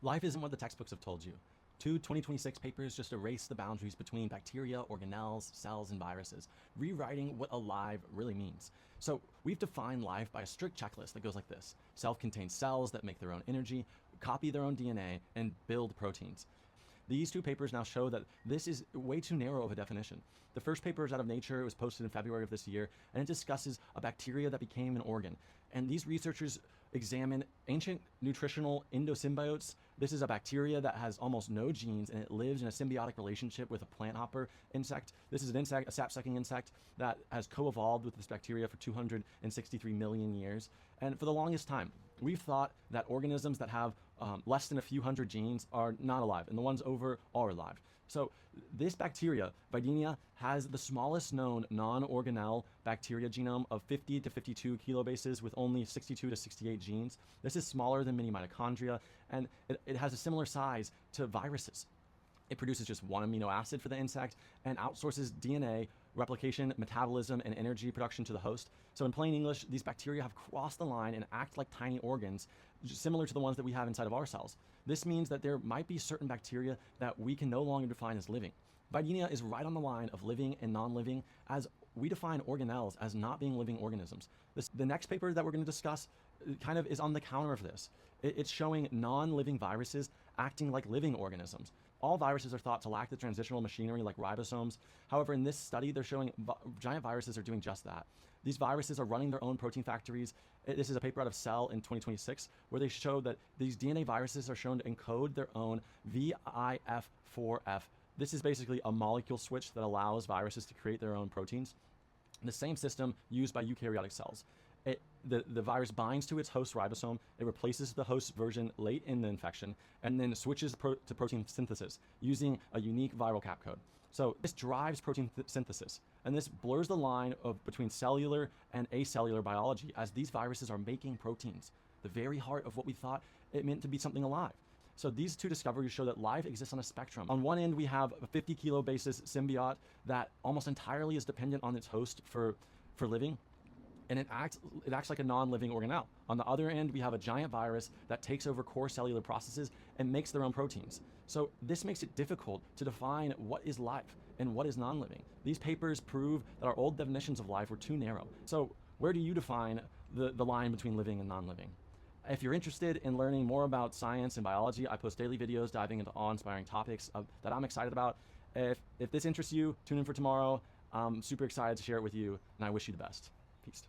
Life isn't what the textbooks have told you. Two 2026 papers just erase the boundaries between bacteria, organelles, cells, and viruses, rewriting what alive really means. So we've defined life by a strict checklist that goes like this. Self-contained cells that make their own energy, copy their own DNA, and build proteins. These two papers now show that this is way too narrow of a definition. The first paper is out of Nature. It was posted in February of this year, and it discusses a bacteria that became an organ. And these researchers examine ancient nutritional endosymbiotes. This is a bacteria that has almost no genes, and it lives in a symbiotic relationship with a plant hopper insect. This is an insect, a sap-sucking insect that has co-evolved with this bacteria for 263 million years. And for the longest time, we've thought that organisms that have less than a few hundred genes are not alive, and the ones over are alive. So this bacteria, Videnia, has the smallest known non-organelle bacteria genome of 50 to 52 kilobases with only 62 to 68 genes. This is smaller than many mitochondria, and it has a similar size to viruses. It produces just one amino acid for the insect and outsources DNA replication, metabolism, and energy production to the host. So in plain English, these bacteria have crossed the line and act like tiny organs, similar to the ones that we have inside of our cells. This means that there might be certain bacteria that we can no longer define as living. Videnia is right on the line of living and non-living, as we define organelles as not being living organisms. The next paper that we're going to discuss kind of is on the counter of this. It's showing non-living viruses acting like living organisms. All viruses are thought to lack the transitional machinery like ribosomes. However, in this study, they're showing giant viruses are doing just that. These viruses are running their own protein factories. This is a paper out of Cell in 2026, where they showed that these DNA viruses are shown to encode their own VIF4F. This is basically a molecule switch that allows viruses to create their own proteins. The same system used by eukaryotic cells. The virus binds to its host ribosome, it replaces the host version late in the infection, and then switches to protein synthesis using a unique viral cap code. So this drives protein synthesis, and this blurs the line between cellular and acellular biology, as these viruses are making proteins, the very heart of what we thought it meant to be something alive. So these two discoveries show that life exists on a spectrum. On one end, we have a 50 kilobases symbiote that almost entirely is dependent on its host for living, and it acts like a non-living organelle. On the other end, we have a giant virus that takes over core cellular processes and makes their own proteins. So this makes it difficult to define what is life and what is non-living. These papers prove that our old definitions of life were too narrow. So where do you define the line between living and non-living? If you're interested in learning more about science and biology, I post daily videos diving into awe-inspiring topics that I'm excited about. If this interests you, tune in for tomorrow. I'm super excited to share it with you, and I wish you the best. Peace.